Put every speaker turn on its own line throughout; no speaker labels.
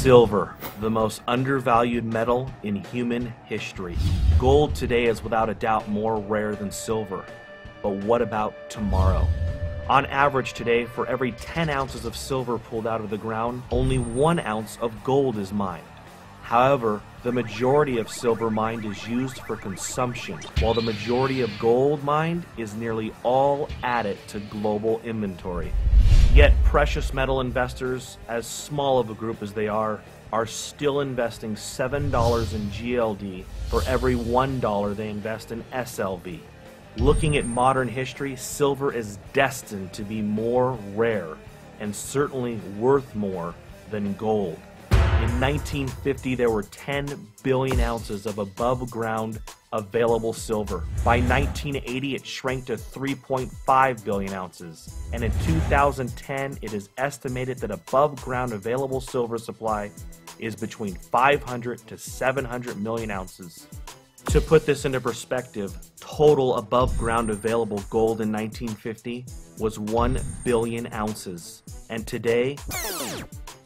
Silver, the most undervalued metal in human history. Gold today is without a doubt more rare than silver. But what about tomorrow? On average today, for every 10 ounces of silver pulled out of the ground, only 1 ounce of gold is mined. However, the majority of silver mined is used for consumption, while the majority of gold mined is nearly all added to global inventory. Yet precious metal investors, as small of a group as they are still investing $7 in GLD for every $1 they invest in SLV. Looking at modern history, silver is destined to be more rare and certainly worth more than gold. In 1950, there were 10 billion ounces of above ground available silver. By 1980, it shrank to 3.5 billion ounces. And in 2010, it is estimated that above ground available silver supply is between 500 to 700 million ounces. To put this into perspective, total above ground available gold in 1950 was 1 billion ounces. And today,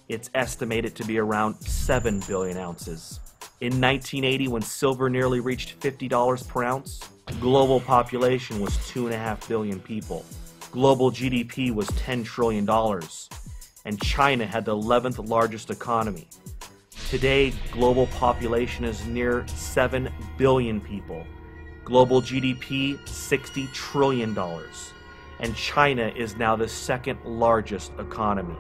it's estimated to be around 7 billion ounces. In 1980, when silver nearly reached $50 per ounce, global population was 2.5 billion people. Global GDP was $10 trillion, and China had the 11th largest economy. Today, global population is near 7 billion people. Global GDP, $60 trillion, and China is now the second largest economy.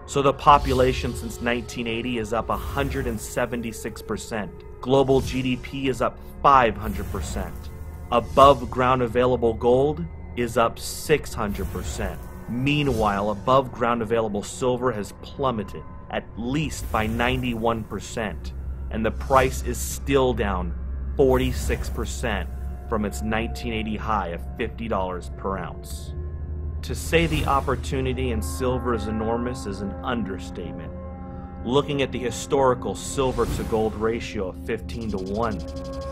So the population since 1980 is up 176%. Global GDP is up 500%. Above ground available gold is up 600%. Meanwhile, above ground available silver has plummeted at least by 91%, and the price is still down 46% from its 1980 high of $50 per ounce. To say the opportunity in silver is enormous is an understatement. Looking at the historical silver to gold ratio of 15 to 1,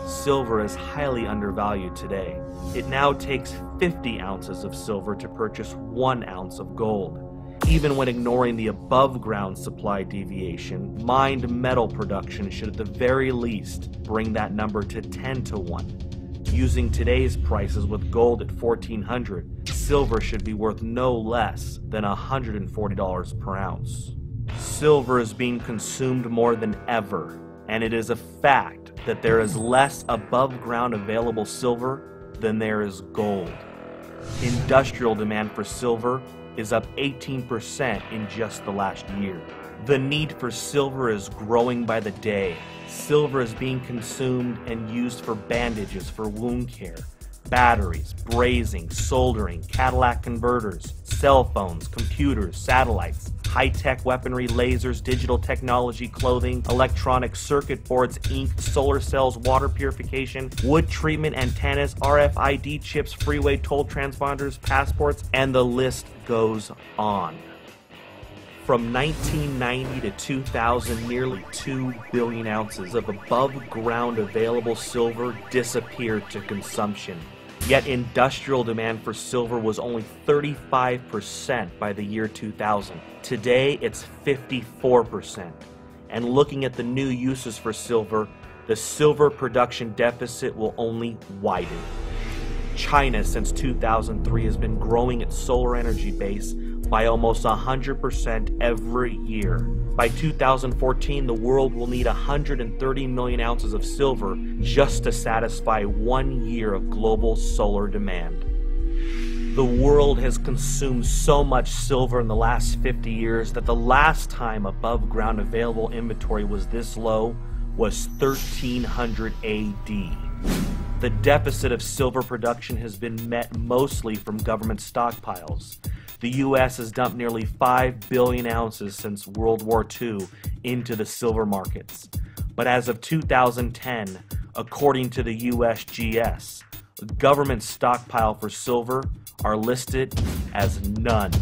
silver is highly undervalued today. It now takes 50 ounces of silver to purchase 1 ounce of gold. Even when ignoring the above ground supply deviation, mined metal production should at the very least bring that number to 10 to 1. Using today's prices with gold at $1,400, silver should be worth no less than $140 per ounce. Silver is being consumed more than ever, and it is a fact that there is less above ground available silver than there is gold. Industrial demand for silver is up 18% in just the last year. The need for silver is growing by the day. Silver is being consumed and used for bandages for wound care, batteries, brazing, soldering, Cadillac converters, cell phones, computers, satellites, high-tech weaponry, lasers, digital technology, clothing, electronic circuit boards, ink, solar cells, water purification, wood treatment, antennas, RFID chips, freeway toll transponders, passports, and the list goes on. From 1990 to 2000, nearly 2 billion ounces of above-ground available silver disappeared to consumption. Yet industrial demand for silver was only 35% by the year 2000. Today, it's 54%. And looking at the new uses for silver, the silver production deficit will only widen. China, since 2003, has been growing its solar energy base by almost 100% every year. By 2014, the world will need 130 million ounces of silver just to satisfy 1 year of global solar demand. The world has consumed so much silver in the last 50 years that the last time above ground available inventory was this low was 1300 AD. The deficit of silver production has been met mostly from government stockpiles. The U.S. has dumped nearly 5 billion ounces since World War II into the silver markets. But as of 2010, according to the USGS, the government stockpile for silver are listed as none.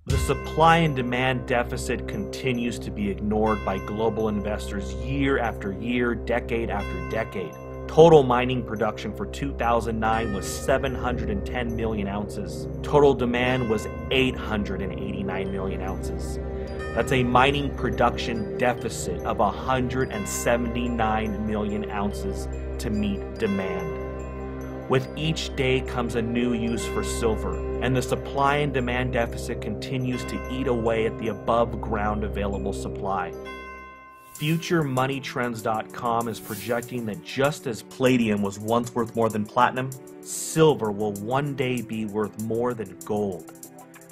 The supply and demand deficit continues to be ignored by global investors year after year, decade after decade. Total mining production for 2009 was 710 million ounces. Total demand was 889 million ounces. That's a mining production deficit of 179 million ounces to meet demand. With each day comes a new use for silver, and the supply and demand deficit continues to eat away at the above ground available supply. FutureMoneyTrends.com is projecting that just as palladium was once worth more than platinum, silver will one day be worth more than gold.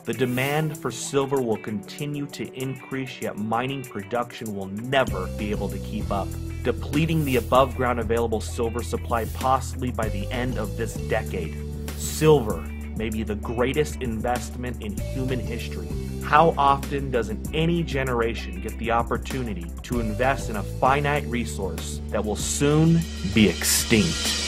The demand for silver will continue to increase, yet mining production will never be able to keep up, depleting the above ground available silver supply possibly by the end of this decade. Silver may be the greatest investment in human history. How often doesn't any generation get the opportunity to invest in a finite resource that will soon be extinct?